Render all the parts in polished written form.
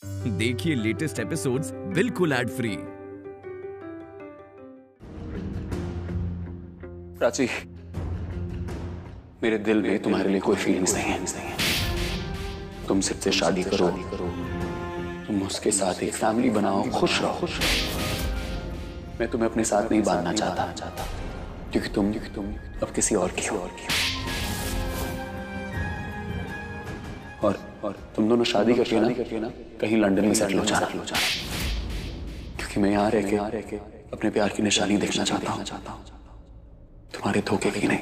देखिए latest episodes बिल्कुल ad free. Prachi, मेरे दिल में तुम्हारे लिए कोई फीलिंग्स नहीं है। तुम सिर्फ शादी करो, तुम उसके साथ एक फैमिली बनाओ, खुश रहो। मैं तुम्हें अपने साथ नहीं बांधना चाहता क्योंकि तुम अब किसी और की हो। और तुम दोनों शादी करके ना कहीं लंदन में सेटल हो जाना, क्योंकि मैं यहाँ रह के अपने प्यार की निशानी देखना चाहता हूँ, तुम्हारे धोखे की नहीं।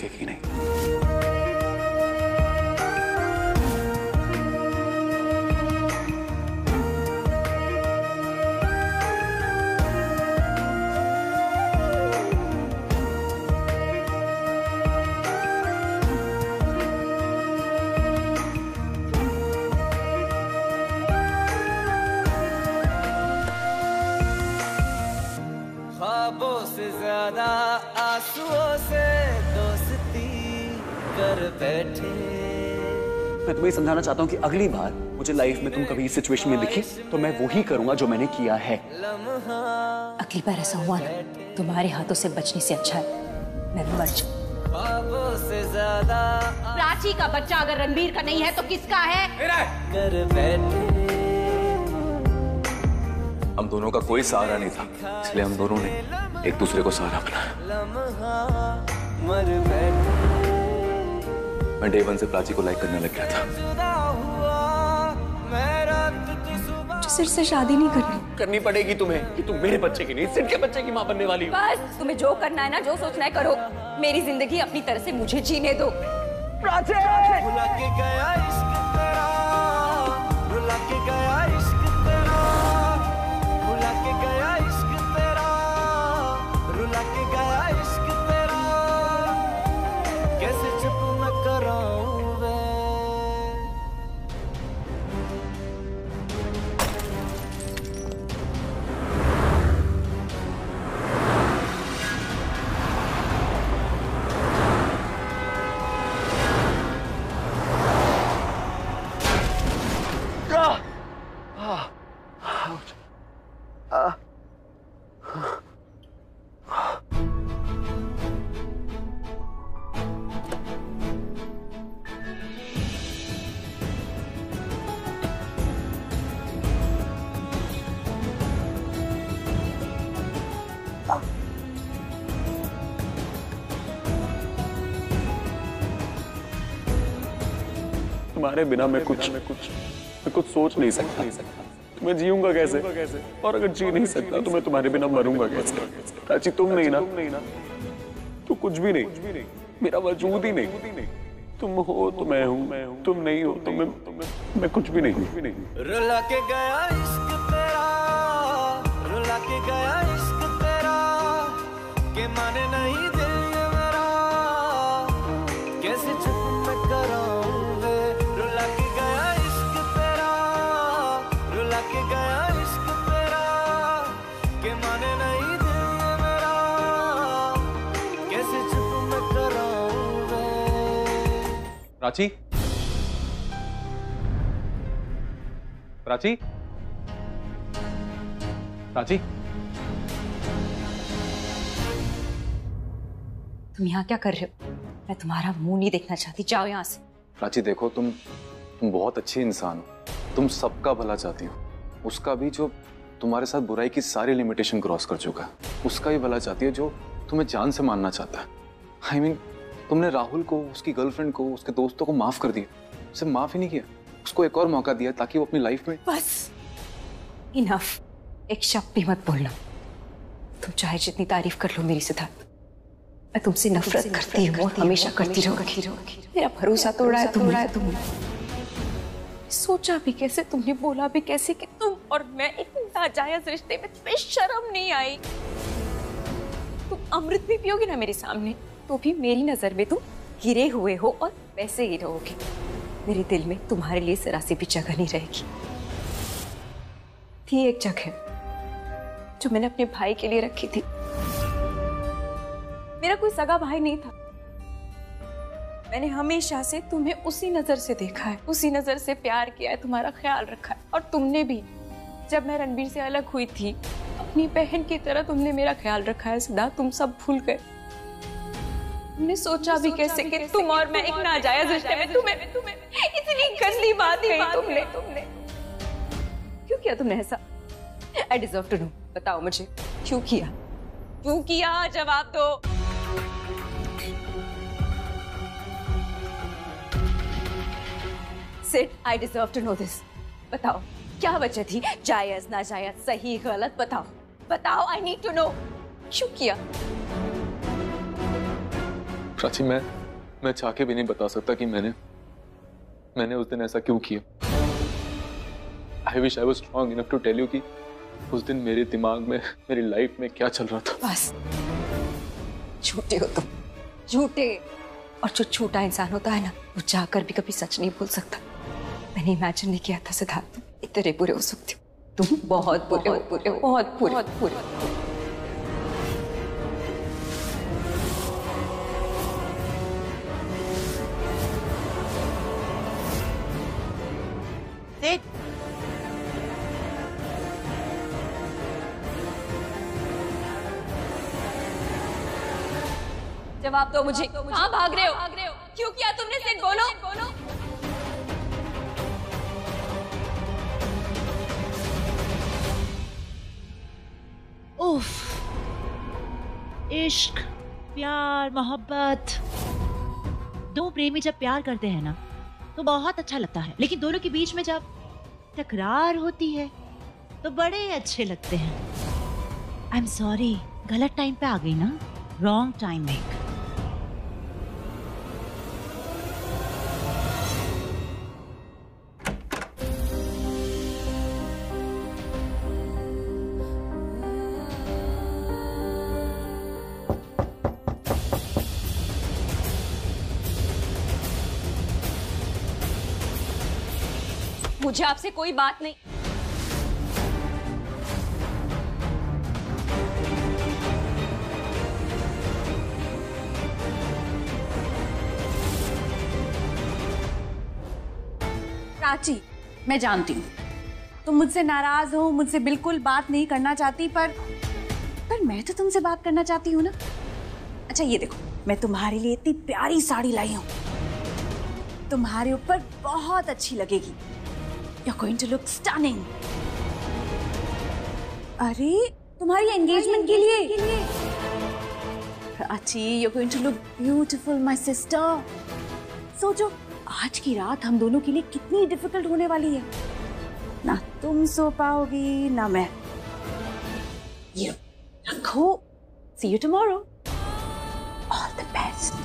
ख्वाबों से ज्यादा आंसुओं से दोस्ती कर बैठे। मैं तुम्हें समझाना चाहता हूँ कि अगली बार मुझे लाइफ में तुम कभी इस सिचुएशन में दिखी तो मैं वही करूंगा जो मैंने किया है। अगली बार ऐसा हुआ ना, तुम्हारे हाथों से बचने से अच्छा है मैं मर जाऊं। ख्वाबों से ज्यादा प्राची का बच्चा अगर रणबीर का नहीं है तो किसका है? कर बैठे। हम दोनों का कोई सहारा नहीं था, इसलिए हम दोनों ने एक दूसरे को सहारा बनाया। मर बैठे। मैं डे 1 से प्राची को लाइक करने लग गया था। मुझे सिर से शादी नहीं करनी पड़ेगी तुम्हें कि तुम मेरे बच्चे की नहीं, सिर्फ के बच्चे की मां बनने वाली हो। बस तुम्हें जो करना है ना, जो सोचना है करो। मेरी जिंदगी अपनी तरह से मुझे जीने दो। प्राची! भुला के गया इश्क तेरा, भुला के गया इश्क तेरा, भुला के गया इश्क तेरा, रुला के गया इश्क तेरा। कैसे चुप मैं कराऊं वे। तुम्हारे बिना मैं कुछ सोच नहीं सकता। तुम्हें जीऊंगा कैसे? और अगर जी नहीं सकता तो मैं तुम्हारे बिना मरूंगा कैसे? प्राची, तुम नहीं ना तो कुछ भी नहीं, मेरा वजूद ही नहीं। तुम हो तो मैं हूँ, तुम नहीं हो तो मैं कुछ भी नहीं। रुला के गया इश्क तेरा, रुला के गया इश्क तेरा, के माने नहीं दिल ये मेरा। कैसे चुप मैं कराऊं वे। रुला के गया इश्क तेरा, रुला के गया इश्क तेरा, के माने नहीं दिल ये मेरा। कैसे चुप मैं कराऊं वे। प्राची, प्राची, प्राची, तुम यहाँ क्या कर रहे हो? मैं तुम्हारा मुंह नहीं देखना चाहती, जाओ यहाँ से। प्राची देखो, तुम बहुत अच्छी इंसान हो, तुम सबका भला चाहती हो। उसका भी जो तुम्हारे साथ बुराई की सारी लिमिटेशन क्रॉस कर चुका है, उसका भी भला चाहती है जो तुम्हें जान से मानना चाहता है। I mean, तुमने राहुल को, उसकी गर्लफ्रेंड को, उसके दोस्तों को माफ कर दिया, उसे माफ ही नहीं किया, उसको एक और मौका दिया ताकि वो अपनी लाइफ में। बस इनफ, एक शब्द भी मत बोलना। तुम चाहे जितनी तारीफ कर लो मेरी सिद्धार्थ, मैं तुमसे नफरत करती हूँ, हमेशा करती रहूंगी। मेरा भरोसा तोड़ा है तुमने। सोचा भी कैसे, तुमने बोला भी कैसे कि तुम और मैं एक नाजायज रिश्ते में? तुम्हें शर्म नहीं आई? तुम अमृत भी पियोगी ना मेरे सामने तो भी मेरी नजर में तुम गिरे हुए हो और वैसे ही रहोगे। मेरे दिल में तुम्हारे लिए जरा सी भी जगह नहीं रहेगी। थी एक जगह जो मैंने अपने भाई के लिए रखी थी। मेरा कोई सगा भाई नहीं था, मैंने हमेशा से तुम्हें उसी नजर से देखा है, उसी नजर से प्यार किया है, तुम्हारा ख्याल रखा है। और तुमने भी जब मैं रणबीर से अलग हुई थी, अपनी बहन की तरह तुमने मेरा ख्याल रखा है सिद्धार्थ। तुम सब भूल गए। तुमने सोचा भी कैसे कि तुम और मैं एक नाजायज रिश्ते में, तुम्हें इतनी गंदी बात कही तुमने। क्यों किया तुमने ऐसा? I deserve to know। बताओ मुझे क्यों किया? क्यों किया? जवाब दो। Sid, I deserve to know this। बताओ क्या वजह थी? जायज नाजायज, सही गलत, बताओ। I need to know। क्यों किया? प्राची, मैं चाह के भी नहीं बता सकता कि मैंने उस दिन ऐसा क्यों किया। I wish I was strong enough to tell you कि उस दिन मेरे दिमाग में, मेरी लाइफ में क्या चल रहा था। बस झूठे हो तुम, झूठे। और जो झूठा इंसान होता है ना, वो जाकर भी कभी सच नहीं बोल सकता। मैंने इमेजिन नहीं किया था सिद्धार्थ, इतने बुरे हो सकते हो तुम। बहुत बुरे हो, बहुत बुरे। जवाब दो मुझे। कहाँ भाग रहे हो? क्यों किया तुमने? सिर्फ बोलो। उफ, इश्क, प्यार, मोहब्बत। दो प्रेमी जब प्यार करते हैं ना तो बहुत अच्छा लगता है, लेकिन दोनों के बीच में जब तकरार होती है तो बड़े अच्छे लगते हैं। आई एम सॉरी, गलत टाइम पे आ गई ना, रॉन्ग टाइमिंग। मुझे आपसे कोई बात नहीं। प्राची, मैं जानती हूँ तुम मुझसे नाराज हो, मुझसे बिल्कुल बात नहीं करना चाहती, पर मैं तो तुमसे बात करना चाहती हूँ ना। अच्छा ये देखो, मैं तुम्हारे लिए इतनी प्यारी साड़ी लाई हूँ, तुम्हारे ऊपर बहुत अच्छी लगेगी। You're going to look stunning। अरे तुम्हारी एंगेजमेंट के लिए। Prachi, you're going to look beautiful, my sister। सोचो आज की रात हम दोनों के लिए कितनी डिफिकल्ट होने वाली है। ना तुम सो पाओगी ना मैं। ये रखो। See you tomorrow। All the best।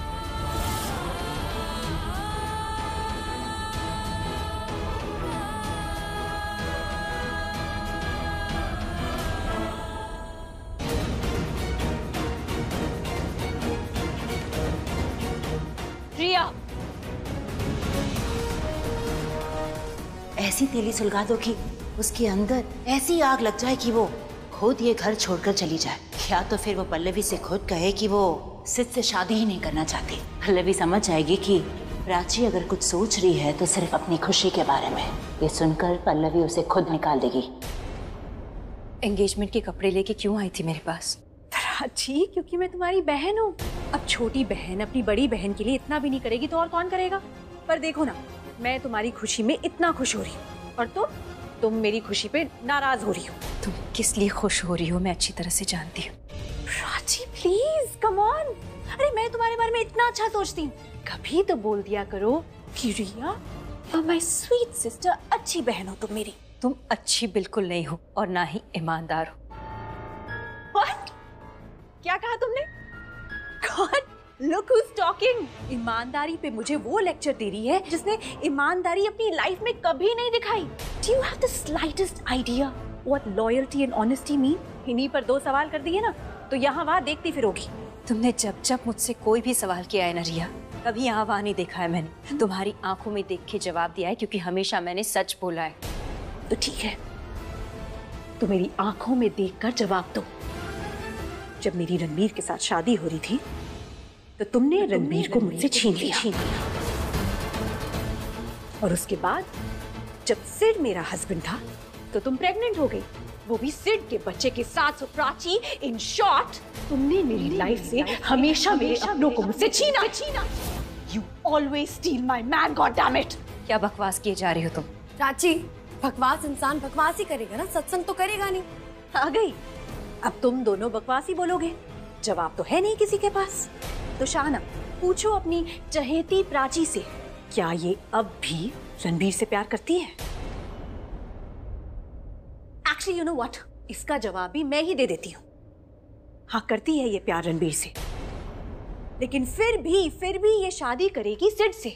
रिया, ऐसी तेली सुलगा दो कि उसके अंदर ऐसी आग लग जाए कि वो खुद ये घर छोड़कर चली जाए, या तो फिर वो पल्लवी से खुद कहे कि वो सिद्ध से शादी ही नहीं करना चाहती। पल्लवी समझ जाएगी कि प्राची अगर कुछ सोच रही है तो सिर्फ अपनी खुशी के बारे में। ये सुनकर पल्लवी उसे खुद निकाल देगी। एंगेजमेंट के कपड़े लेके क्यों आई थी मेरे पास? प्राची, क्योंकि मैं तुम्हारी बहन हूँ। अब छोटी बहन अपनी बड़ी बहन के लिए इतना भी नहीं करेगी तो और कौन करेगा? पर देखो ना, मैं तुम्हारी खुशी में इतना खुश हो रही हूँ और तुम मेरी खुशी पे नाराज हो रही हो। तुम किस लिए खुश हो रही हो मैं अच्छी तरह से जानती हूँ। Prachi please come on. अरे मैं तुम्हारे बारे में इतना अच्छा सोचती हूँ, कभी तो बोल दिया करो कि रिया माय स्वीट सिस्टर, अच्छी बहन हो तुम मेरी। तुम अच्छी बिल्कुल नहीं हो और ना ही ईमानदार हो। What? क्या कहा तुमने? God, look who's talking। ईमानदारी पे मुझे वो लेक्चर दे रही है जिसने ईमानदारी अपनी लाइफ में कभी नहीं दिखाई। Do you have the slightest idea what loyalty and honesty mean? इन्हीं पर दो सवाल कर दिए ना तो यहाँ वहाँ देखती फिरोगी। तुमने जब जब मुझसे कोई भी सवाल किया है ना रिया, कभी यहाँ वहाँ नहीं देखा है मैंने, तुम्हारी आंखों में देख के जवाब दिया है, क्योंकि हमेशा मैंने सच बोला है। तो ठीक है, तो मेरी आंखों में देखकर जवाब दो। जब मेरी रणबीर के साथ शादी हो रही थी तो तुमने रणबीर को मुझसे छीन लिया, और उसके बाद जब सिड मेरा हस्बैंड था तो तुम प्रेग्नेंट हो गई, वो भी सिड के बच्चे के साथ। सो प्राची, इन शॉर्ट, तुमने मेरी लाइफ से हमेशा मेरे अपनों को मुझसे छीना। You always steal my man, God damn it! क्या बकवास किए जा रही हो तुम? प्राची, बकवास इंसान बकवास ही करेगा ना, सत्संग तो करेगा नहीं। आ गई, अब तुम दोनों बकवास ही बोलोगे, जवाब तो है नहीं किसी के पास। तो शाना, पूछो अपनी चहेती प्राची से, क्या ये अब भी रणबीर से प्यार करती है? एक्चुअली यू नो व्हाट, इसका जवाब भी मैं ही दे देती हूँ। हाँ, करती है ये प्यार रणबीर से, लेकिन फिर भी ये शादी करेगी सिड से।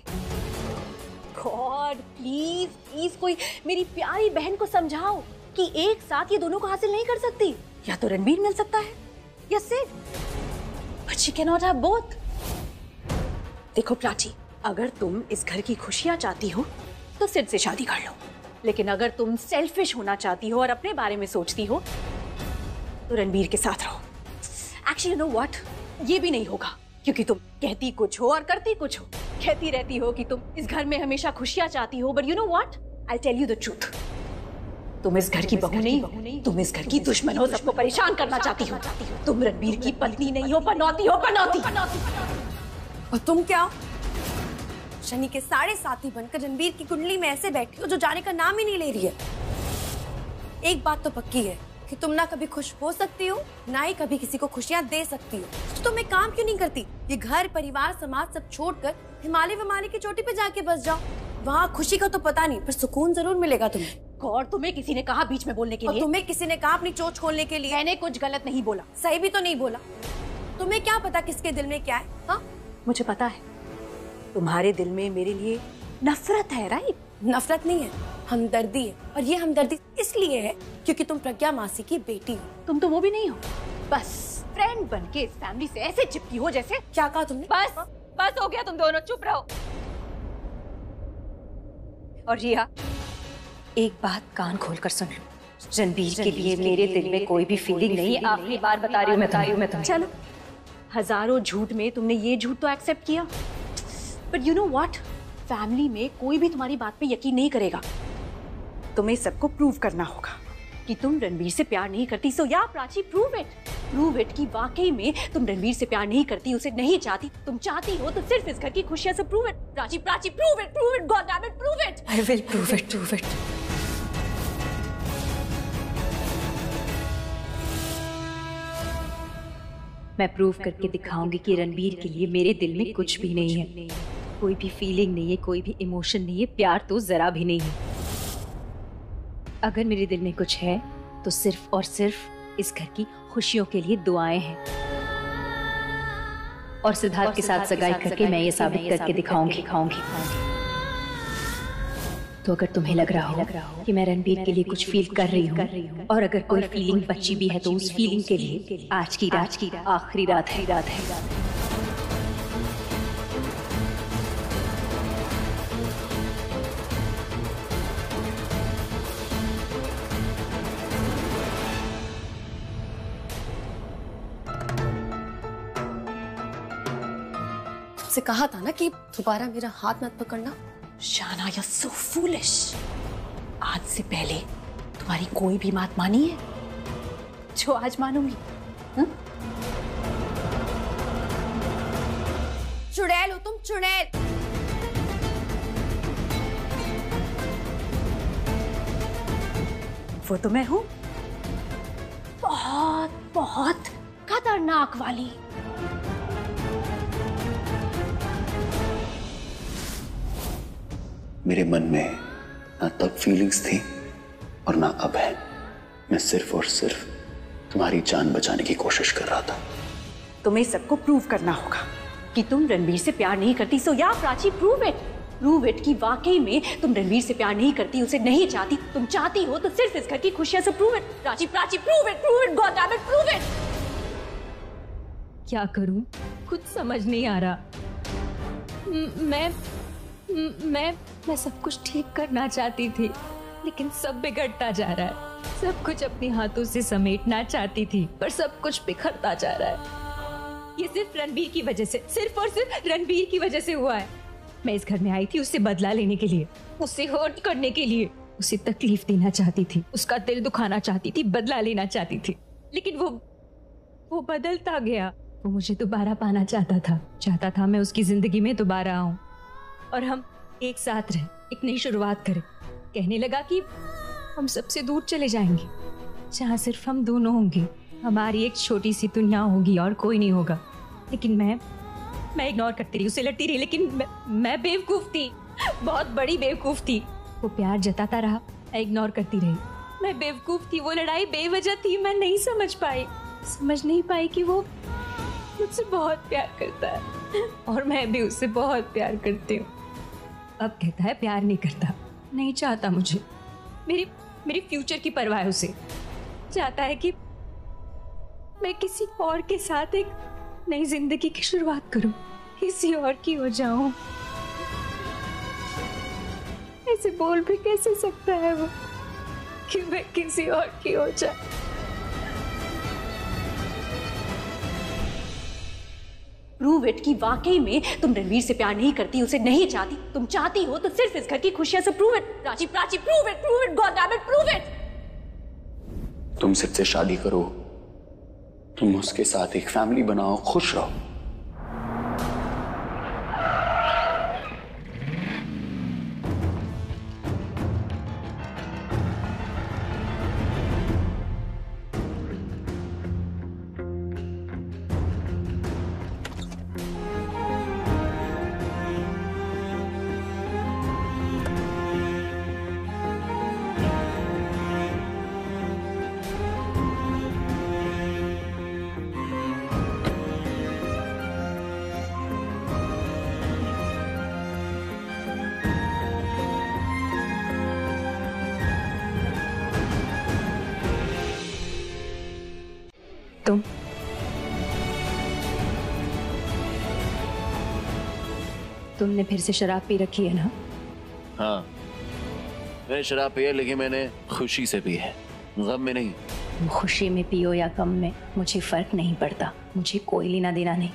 गॉड प्लीज कोई मेरी प्यारी बहन को समझाओ कि एक साथ ये दोनों को हासिल नहीं कर सकती। या तो रणबीर मिल सकता है या Sid, but she can not have both. देखो प्राची, अगर तुम इस घर की खुशियां चाहती हो तो सिड से शादी कर लो, लेकिन अगर तुम सेल्फिश होना चाहती हो और अपने बारे में सोचती हो तो रणबीर के साथ रहो। एक्चुअली यू नो व्हाट, ये भी नहीं होगा, क्योंकि तुम कहती कुछ हो और करती कुछ हो। कहती रहती हो कि तुम इस घर में हमेशा खुशियां चाहती हो, but you know what, I tell you the truth, तुम इस घर की बहू नहीं, तुम इस घर की दुश्मन हो, सबको परेशान करना चाहती हो। तुम रणबीर की पत्नी नहीं हो, पनौती हो, पनौती। और तुम क्या, शनि के साढ़े साथी बनकर रणबीर की कुंडली में ऐसे बैठी हो जो जाने का नाम ही नहीं ले रही है। एक बात तो पक्की है कि तुम ना कभी खुश हो सकती हो, ना ही कभी किसी को खुशियां दे सकती हो। तो तुम एक काम क्यों नहीं करती, ये घर परिवार समाज सब छोड़कर हिमालय की चोटी पे जाके बस जाओ। वहाँ खुशी का तो पता नहीं, पर सुकून जरूर मिलेगा तुम्हें। और तुम्हें किसी ने कहा बीच में बोलने के लिए? तुम्हें किसी ने कहा अपनी चोट खोलने के लिए? मैंने कुछ गलत नहीं बोला। सही भी तो नहीं बोला। तुम्हें क्या पता किसके दिल में क्या है? हाँ, मुझे पता है, तुम्हारे दिल में मेरे लिए नफरत है, राइट? नफरत नहीं है, हमदर्दी है। और ये हमदर्दी इसलिए है क्योंकि तुम प्रज्ञा मासी की बेटी हो। तुम तो वो भी नहीं हो, बस फ्रेंड बनके इस फैमिली से ऐसे चिपकी हो जैसे। क्या कहा तुमने? बस हो गया, तुम दोनों चुप रहो। और रिया, एक बात कान खोलकर सुन लो, रणबीर के लिए मेरे दिल में कोई भी फीलिंग नहीं है। आखिरी बार बता रही हूँ मैं तुम्हें। चलो, हजारों झूठ में तुमने ये झूठ तो एक्सेप्ट किया, but you know what, family में कोई भी तुम्हारी बात पे यकीन नहीं करेगा। तुम्हें सबको प्रूव करना होगा कि तुम रणबीर से प्यार नहीं करती। सो या प्राची, प्रूव इट कि वाकई में तुम रणबीर से प्यार नहीं करती, उसे नहीं चाहती। तुम चाहती हो तो सिर्फ इस घर की खुशियां से prove it. Prachi, prove it, god damn it, prove it. I will prove it. मैं प्रूव करके दिखाऊंगी कि रणबीर के लिए मेरे दिल में कुछ भी नहीं है, कोई भी फीलिंग नहीं है, कोई भी इमोशन नहीं है, प्यार तो जरा भी नहीं है। अगर मेरे दिल में कुछ है तो सिर्फ और सिर्फ इस घर की खुशियों के लिए दुआएं हैं। और सिद्धार्थ के साथ सगाई करके मैं ये साबित करके दिखाऊंगी। तो अगर तुम्हें लग रहा हो कि मैं रणबीर के लिए कुछ फील कर रही हूँ, और अगर कोई फीलिंग बची भी है, तो उस फीलिंग के लिए आज की रात आखिरी रात है। से कहा था ना कि दोबारा मेरा हाथ मत पकड़ना। शाना, you're so foolish। आज से पहले तुम्हारी कोई भी बात मानी है जो आज मानूंगी? चुड़ैल हो तुम, चुड़ैल। वो तो मैं हूं, बहुत बहुत खतरनाक वाली। मेरे मन में ना तब फीलिंग्स थी और ना अब है। मैं सिर्फ और सिर्फ तुम्हारी जान बचाने की कोशिश कर रहा था। तुम्हें सबको प्रूव करना होगा कि तुम रणबीर से प्यार नहीं करती। सो या प्राची, प्रूव इट कि वाकई में तुम रणबीर से प्यार नहीं करती, उसे नहीं चाहती। तुम चाहती हो तो सिर्फ इस घर की खुशियां से prove it. Prachi, prove it, god damn it, prove it. क्या करूं, कुछ समझ नहीं आ रहा। मैं सब कुछ ठीक करना चाहती थी, लेकिन सब बिगड़ता जा रहा है। सब कुछ अपने हाथों से समेटना चाहती थी, पर सब कुछ बिखरता जा रहा है। ये सिर्फ रणबीर की वजह से, सिर्फ और सिर्फ रणबीर की वजह से हुआ है। मैं इस घर में आई थी उससे बदला लेने के लिए, उससे हर्ट करने के लिए, उसे तकलीफ देना चाहती थी, उसका दिल दुखाना चाहती थी, बदला लेना चाहती थी, लेकिन वो बदलता गया। वो मुझे दोबारा पाना चाहता था मैं उसकी जिंदगी में दोबारा आऊं और हम एक साथ रहें, एक नई शुरुआत करें। कहने लगा कि हम सबसे दूर चले जाएंगे, जहाँ सिर्फ हम दोनों होंगे, हमारी एक छोटी सी दुनिया होगी और कोई नहीं होगा। लेकिन मैं इग्नोर करती रही, उसे लड़ती रही, लेकिन मैं बेवकूफ थी, बहुत बड़ी बेवकूफ थी। वो प्यार जताता रहा, मैं इग्नोर करती रही। मैं बेवकूफ थी, वो लड़ाई बेवजह थी। मैं नहीं समझ नहीं पाई कि वो मुझसे बहुत प्यार करता है और मैं भी उससे बहुत प्यार करती हूँ। अब कहता है प्यार नहीं करता, नहीं चाहता मुझे, मेरी फ्यूचर की परवाह है उसे। चाहता है कि मैं किसी और के साथ एक नई जिंदगी की शुरुआत करूं, किसी और की हो जाऊं। ऐसे बोल भी कैसे सकता है वो कि मैं किसी और की हो जाऊं। प्रूव इट कि वाकई में तुम रणवीर से प्यार नहीं करती, उसे नहीं चाहती। तुम चाहती हो तो सिर्फ इस घर की खुशियां से prove it. Prachi prove it, god damn it, prove it. तुम सिर्फ से शादी करो, तुम उसके साथ एक फैमिली बनाओ, खुश रहो। तुमने फिर से शराब पी रखी है ना? हाँ, मैंने शराब पी है, लेकिन मैंने खुशी से पी है, गम में नहीं। खुशी में पियो या गम में, मुझे फर्क नहीं पड़ता, मुझे कोई लेना देना नहीं।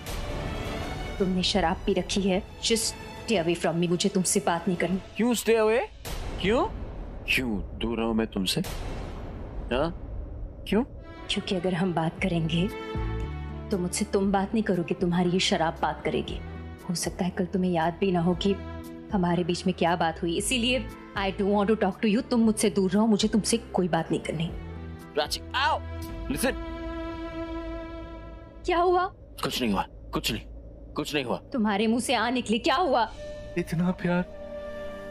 तुमने शराब पी रखी है, just stay away from me, मुझे तुमसे बात नहीं करनी। क्यों स्टे अवे? क्यों दूर रहूं मैं तुमसे? हाँ, क्यों? क्योंकि अगर हम बात करेंगे तो मुझसे तुम बात नहीं करोगे, तुम्हारी ये शराब बात करेगी। हो सकता है कल तुम्हें याद भी ना हो कि हमारे बीच में क्या बात हुई, इसीलिए I don't want to talk to you. तुम मुझसे दूर रहो, मुझे तुमसे कोई बात नहीं करनी। प्राची, आओ, लिसन। क्या हुआ? कुछ नहीं हुआ। तुम्हारे मुंह से आ निकली, क्या हुआ? इतना प्यार,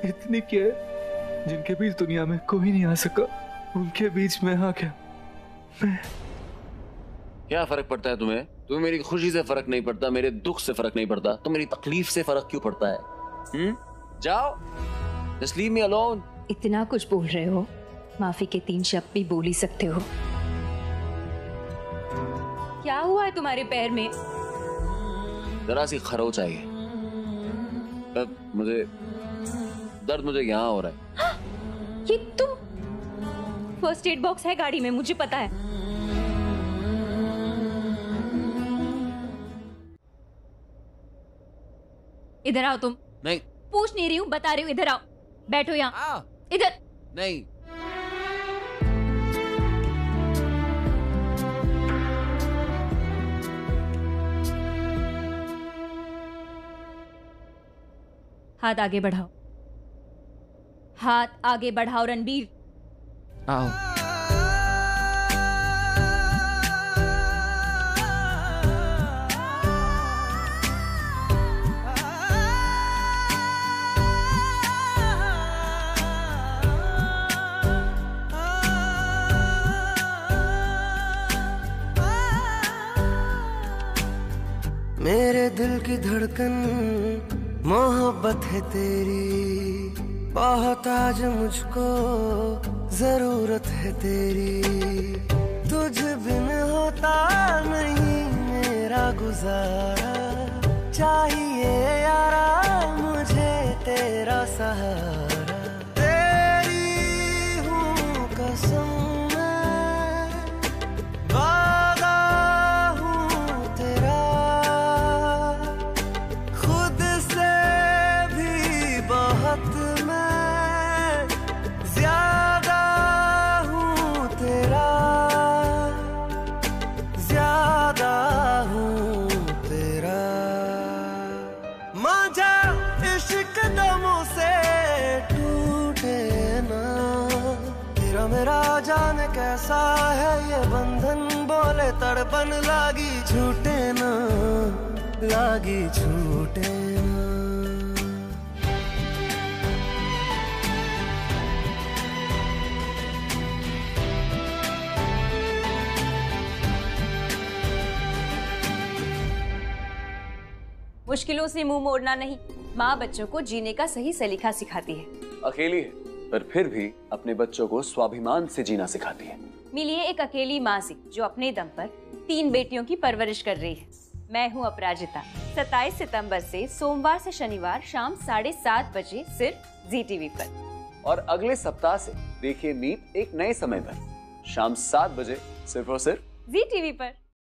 इतनी केयर, जिनके बीच दुनिया में कोई नहीं आ सका, उनके बीच में आ गया मैं। क्या फर्क पड़ता है तुम्हें? तुम्हें मेरी खुशी से फर्क नहीं पड़ता, मेरे दुख से फर्क नहीं पड़ता, तो मेरी तकलीफ से फर्क क्यों पड़ता है? जाओ, just leave me alone। इतना कुछ बोल रहे हो, माफी के 3 शब्द भी बोल ही सकते हो। क्या हुआ है तुम्हारे पैर में? जरा सी खरोच आई है। दर्द मुझे यहाँ हो रहा है। ये तुम, फर्स्ट एड बॉक्स है गाड़ी में, मुझे पता है। इधर आओ तुम। नहीं, पूछ नहीं रही हूँ, बता रही हूँ, इधर आओ, बैठो यहाँ, इधर। नहीं, हाथ आगे बढ़ाओ, हाथ आगे बढ़ाओ रणबीर। आओ। मेरे दिल की धड़कन मोहब्बत है तेरी, बहुत आज मुझको जरूरत है तेरी। तुझ बिन होता नहीं मेरा गुजारा, चाहिए यारा मुझे तेरा सहारा। तेरी हूँ कसम, ज्यादा जाने कैसा है ये बंधन, बोले तड़पन लागी छूटे ना, लागी छूटे ना। मुश्किलों से मुंह मोड़ना नहीं, माँ बच्चों को जीने का सही सलीका सिखाती है। अकेली है पर फिर भी अपने बच्चों को स्वाभिमान से जीना सिखाती है। मिलिए एक अकेली माँ से जो अपने दम पर 3 बेटियों की परवरिश कर रही है। मैं हूँ अपराजिता। 27 सितंबर से सोमवार से शनिवार शाम 7:30 बजे सिर्फ जी टीवी पर। और अगले सप्ताह से देखिए मीत एक नए समय पर शाम 7 बजे सिर्फ और सिर्फ जी टीवी पर।